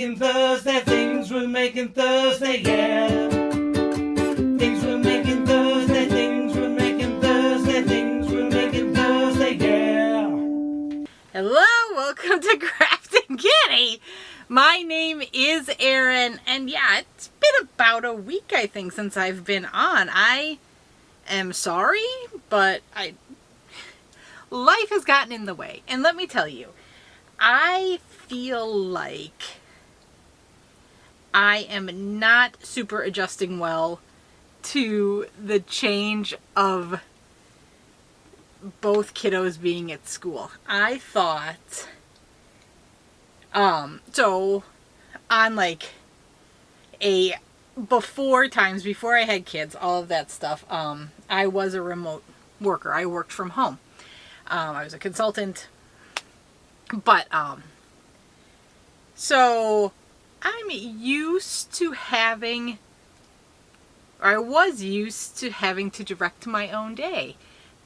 making Thursday, things we're making Thursday, yeah. Things we're making Thursday, things we're making Thursday, things we're making Thursday, yeah. Hello, welcome to Krafting Kitty. My name is Erin, and yeah, it's been about a week, I think, since I've been on. I am sorry, but life has gotten in the way. And let me tell you, I feel like I am not super adjusting well to the change of both kiddos being at school. I thought, so on like before I had kids, all of that stuff, I was a remote worker. I worked from home. I was a consultant, but, so I'm used to having, or I was used to having to direct my own day.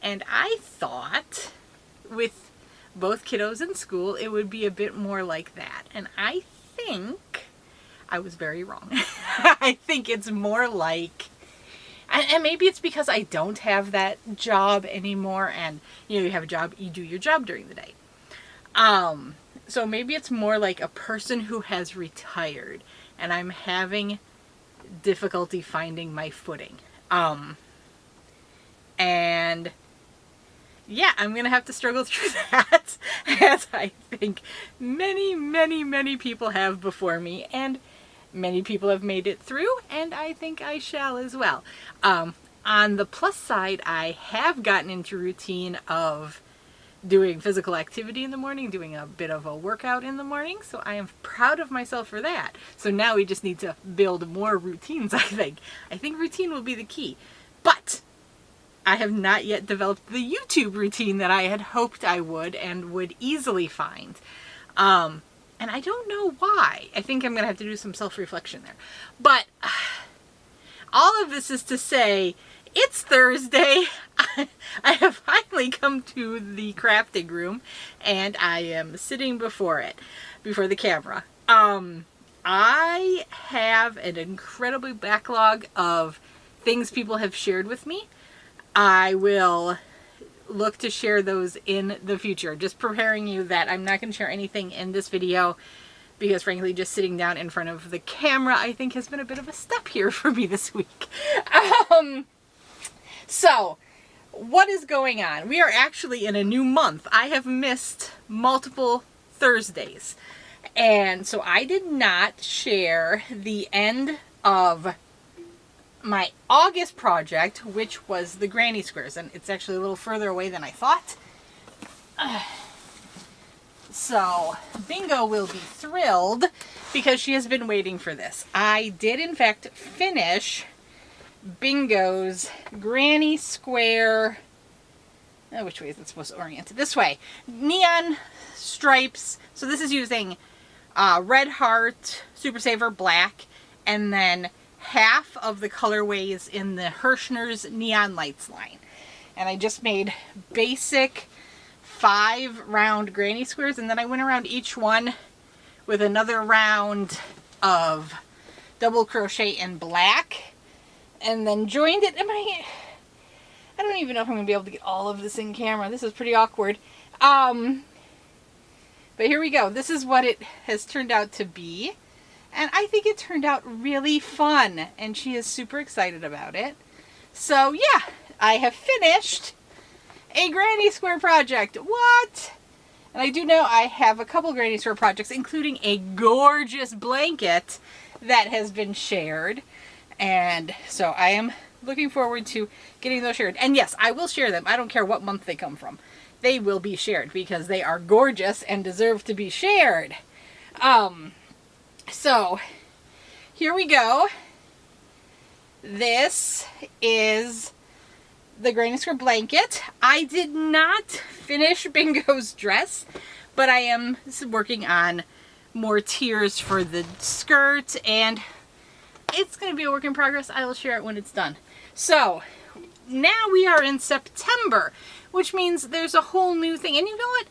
And I thought with both kiddos in school, it would be a bit more like that. And I think I was very wrong. I think it's more like, and maybe it's because I don't have that job anymore, and you have a job, you do your job during the day. So maybe it's more like a person who has retired and I'm having difficulty finding my footing. And yeah, I'm going to have to struggle through that, as I think many people have before me, and many people have made it through, and I think I shall as well. On the plus side, I have gotten into routine of doing physical activity in the morning, doing a bit of a workout in the morning, so I am proud of myself for that. So now we just need to build more routines, I think. I think routine will be the key. But I have not yet developed the YouTube routine that I had hoped I would and would easily find. And I don't know why. I think I'm going to have to do some self-reflection there. But all of this is to say, it's Thursday. I have finally come to the crafting room, and I am sitting before it, before the camera. I have an incredibly backlog of things people have shared with me. I will look to share those in the future. Just preparing you that I'm not going to share anything in this video, because frankly, just sitting down in front of the camera, I think, has been a bit of a step here for me this week. So, what is going on? We are actually in a new month. I have missed multiple Thursdays. And so I did not share the end of my August project, which was the granny squares. And it's actually a little further away than I thought. So, Bingo will be thrilled because she has been waiting for this. I did, in fact, finish Bingo's granny square, which way is it supposed to orient it? This way. Neon stripes. So this is using Red Heart, Super Saver Black, and then half of the colorways in the Hirschner's Neon Lights line. And I just made basic 5 round granny squares, and then I went around each one with another round of double crochet in black, and then joined it. I don't even know if I'm going to be able to get all of this in camera. This is pretty awkward. But here we go. This is what it has turned out to be. And I think it turned out really fun. And she is super excited about it. So yeah, I have finished a granny square project. What? And I do know I have a couple granny square projects, including a gorgeous blanket that has been shared. And so I am looking forward to getting those shared. And yes, I will share them. I don't care what month they come from. They will be shared because they are gorgeous and deserve to be shared. So here we go. This is the granny square blanket. I did not finish Bingo's dress, but I am working on more tiers for the skirt, and it's going to be a work in progress. I will share it when it's done. So now we are in September, which means there's a whole new thing. And you know what?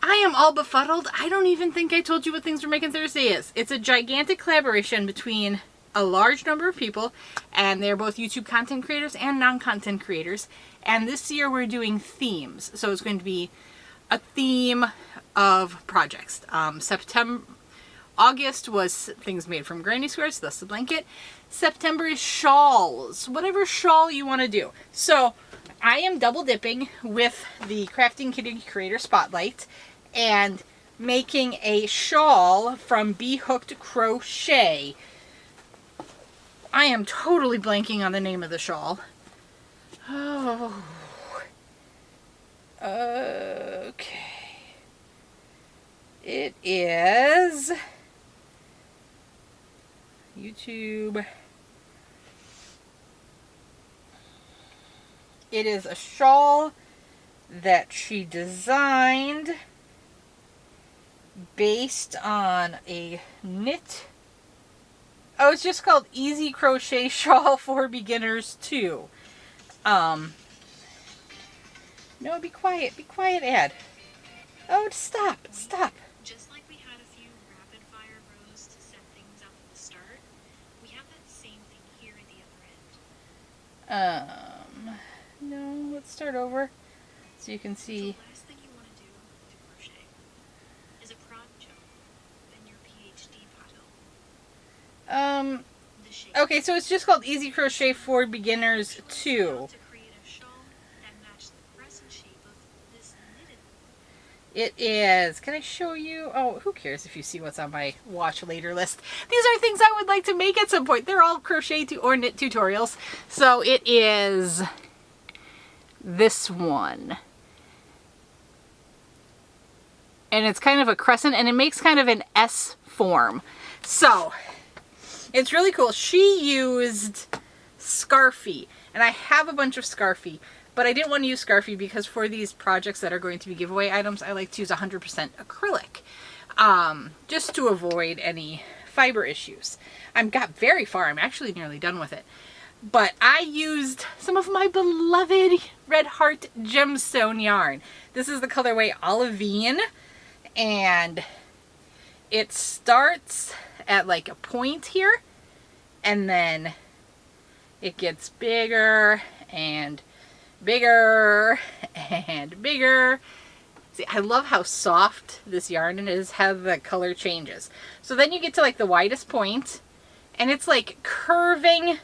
I am all befuddled. I don't even think I told you what Things We're Making Thursday is. It's a gigantic collaboration between a large number of people, and they're both YouTube content creators and non-content creators. And this year we're doing themes. So it's going to be a theme of projects. August was things made from granny squares, thus the blanket. September is shawls, whatever shawl you want to do. So I am double dipping with the Krafting Kitty Creator Spotlight and making a shawl from Bee Hooked Crochet. I am totally blanking on the name of the shawl. Oh. Okay. It is YouTube. It is a shawl that she designed based on a knit. Oh, it's just called Easy Crochet Shawl for Beginners 2. No, be quiet, ad. Oh, stop. Just like we had a few rapid fire rows to set things up at the start, we have that same thing here at the other end. No, let's start over so you can see. The last thing you want to do to crochet is a project in your PhD photo. Okay, so it's just called Easy Crochet for Beginners 2. To create a shawl that matches the crescent shape of this knitted. It is. Can I show you? Oh, who cares if you see what's on my watch later list? These are things I would like to make at some point. They're all crochet or knit tutorials. So it is this one. And it's kind of a crescent, and it makes kind of an S form. So it's really cool. She used Scarfie, and I have a bunch of Scarfie, but I didn't want to use Scarfie because for these projects that are going to be giveaway items, I like to use 100% acrylic, just to avoid any fiber issues. I've got very far. I'm actually nearly done with it. But I used some of my beloved Red Heart gemstone yarn. This is the colorway Olivine, and it starts at like a point here, and then it gets bigger and bigger and bigger. See, I love how soft this yarn is, how the color changes. So then you get to like the widest point, and it's like curving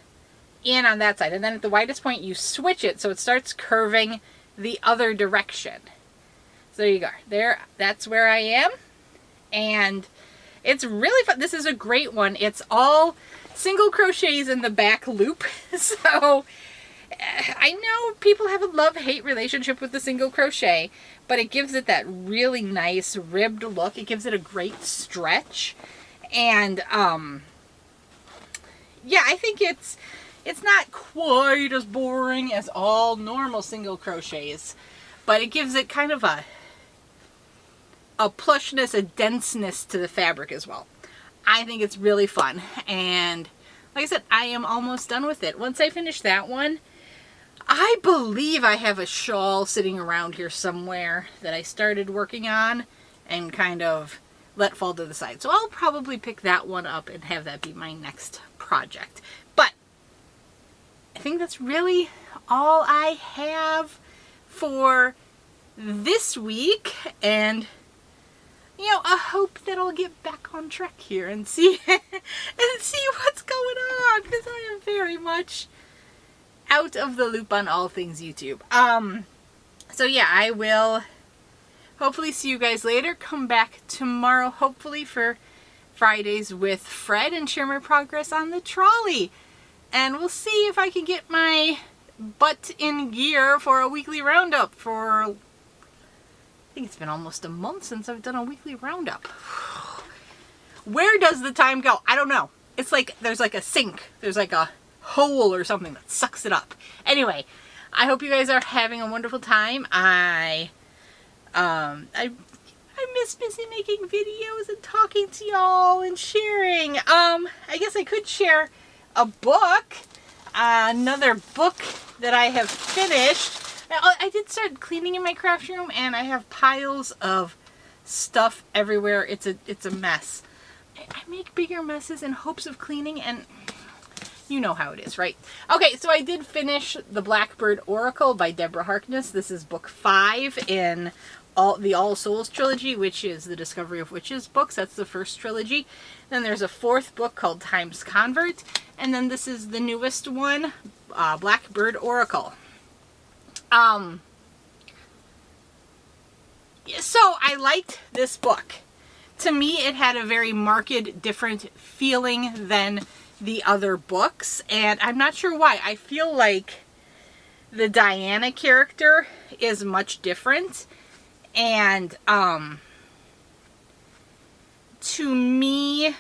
in on that side, and then at the widest point you switch it so it starts curving the other direction. So there you go. There, that's where I am, and it's really fun. This is a great one. It's all single crochets in the back loop. So I know people have a love-hate relationship with the single crochet, but it gives it that really nice ribbed look. It gives it a great stretch. And yeah, I think it's not quite as boring as all normal single crochets, but it gives it kind of a plushness, a denseness to the fabric as well. I think it's really fun, and like I said, I am almost done with it. Once I finish that one, I believe I have a shawl sitting around here somewhere that I started working on and kind of let fall to the side. So I'll probably pick that one up and have that be my next project. But I think that's really all I have for this week, and you know, I hope that I'll get back on track here and see what's going on, because I am very much out of the loop on all things YouTube. So yeah, I will hopefully see you guys later. Come back tomorrow, hopefully, for Fridays with Fred and share my progress on the trolley. And we'll see if I can get my butt in gear for a weekly roundup for, I think it's been almost a month since I've done a weekly roundup. Where does the time go? I don't know. It's like there's like a sink. There's like a hole or something that sucks it up. Anyway, I hope you guys are having a wonderful time. I miss making videos and talking to y'all and sharing. I guess I could share a book, another book that I have finished. I did start cleaning in my craft room, and I have piles of stuff everywhere. It's a mess. I make bigger messes in hopes of cleaning, and you know how it is, right? Okay, so I did finish The Blackbird Oracle by Deborah Harkness. This is book 5 in the All Souls trilogy, which is the Discovery of Witches books. That's the first trilogy. Then there's a 4th book called Times Convert, and then this is the newest one, Blackbird Oracle. So I liked this book. To me, it had a very marked, different feeling than the other books, and I'm not sure why. I feel like the Diana character is much different, and to me,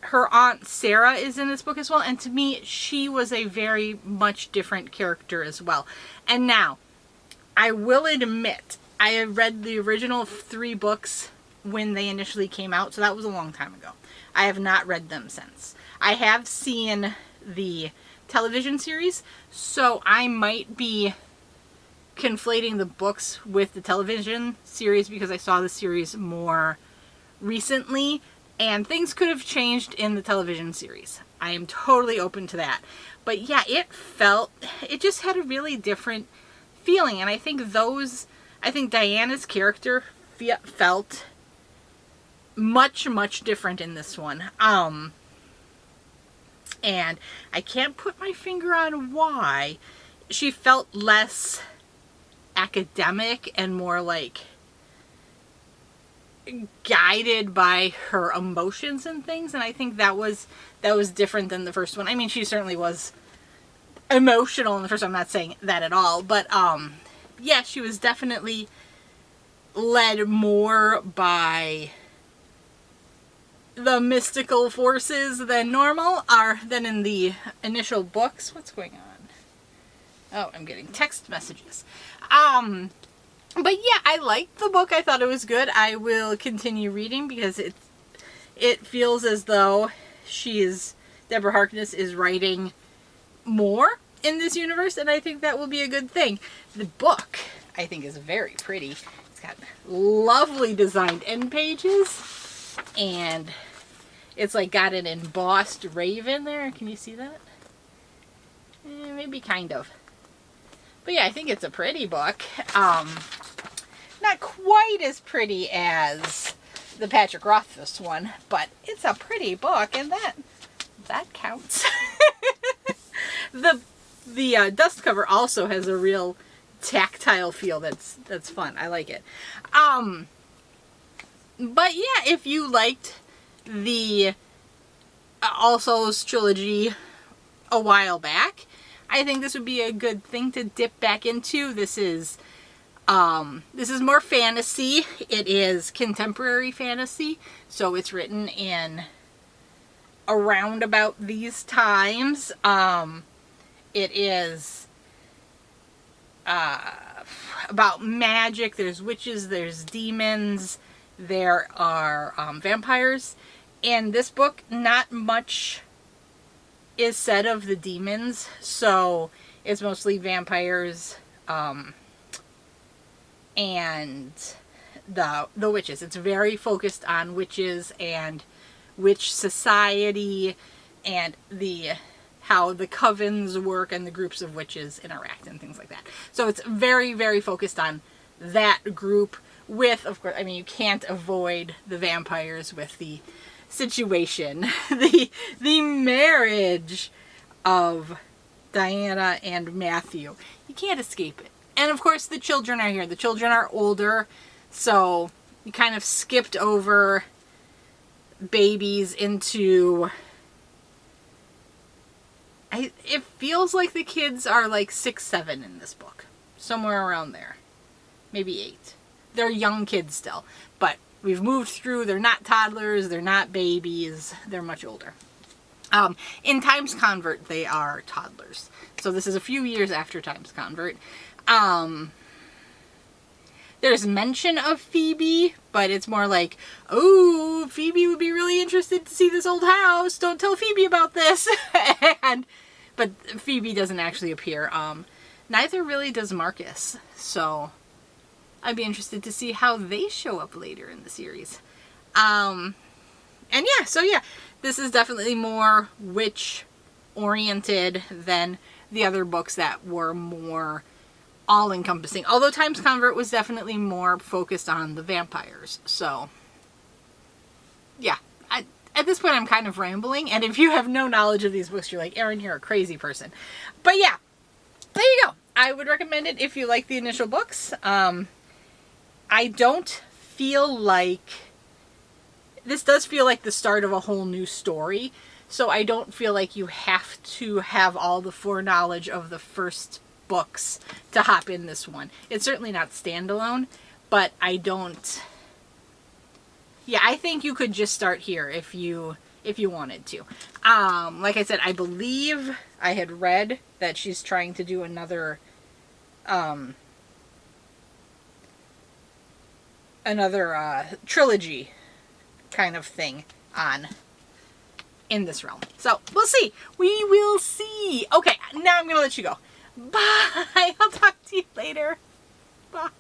her aunt Sarah is in this book as well, and to me, she was a very much different character as well. And now, I will admit, I have read the original 3 books when they initially came out, so that was a long time ago. I have not read them since. I have seen the television series, so I might be conflating the books with the television series because I saw the series more recently, and things could have changed in the television series. I am totally open to that. But yeah, it just had a really different feeling, and I think Diana's character felt much, much different in this one. And I can't put my finger on why. She felt less academic and more like guided by her emotions and things, and I think that was different than the first one. I mean, she certainly was emotional in the first one. I'm not saying that at all, but yeah, she was definitely led more by the mystical forces than normal, than in the initial books. What's going on? Oh, I'm getting text messages. But yeah, I liked the book. I thought it was good. I will continue reading because it feels as though Deborah Harkness is writing more in this universe, and I think that will be a good thing. The book, I think, is very pretty. It's got lovely designed end pages, and it's like got an embossed raven there. Can you see that? Maybe kind of. But yeah, I think it's a pretty book. Not quite as pretty as the Patrick Rothfuss one, but it's a pretty book, and that counts. The dust cover also has a real tactile feel that's fun. I like it. But yeah, if you liked the All Souls trilogy a while back, I think this would be a good thing to dip back into. This is more fantasy. It is contemporary fantasy, so it's written in around about these times. It is about magic. There's witches, there's demons, there are vampires. In this book, not much is said of the demons, so it's mostly vampires and the witches. It's very focused on witches and witch society and how the covens work and the groups of witches interact and things like that. So it's very, very focused on that group with, of course, I mean, you can't avoid the vampires with the situation, the marriage of Diana and Matthew. You can't escape it. And of course the children are here. The children are older, so you kind of skipped over babies into... it feels like the kids are like 6, 7 in this book. Somewhere around there. Maybe 8. They're young kids still, but we've moved through. They're not toddlers. They're not babies. They're much older. In Times Convert, they are toddlers. So this is a few years after Times Convert. There's mention of Phoebe, but it's more like, oh, Phoebe would be really interested to see this old house. Don't tell Phoebe about this. But Phoebe doesn't actually appear. Neither really does Marcus. So I'd be interested to see how they show up later in the series. And yeah, so yeah, this is definitely more witch oriented than the other books that were more all-encompassing. Although Times Convert was definitely more focused on the vampires. So yeah, at this point I'm kind of rambling, and if you have no knowledge of these books, you're like, Erin, you're a crazy person. But yeah, there you go. I would recommend it if you like the initial books. I don't feel like... This does feel like the start of a whole new story, so I don't feel like you have to have all the foreknowledge of the first books to hop in this one. It's certainly not standalone, but I don't... Yeah, I think you could just start here if you wanted to. Like I said, I believe I had read that she's trying to do another trilogy kind of thing in this realm. So we'll see. We will see. Okay, now I'm gonna let you go. Bye. I'll talk to you later. Bye.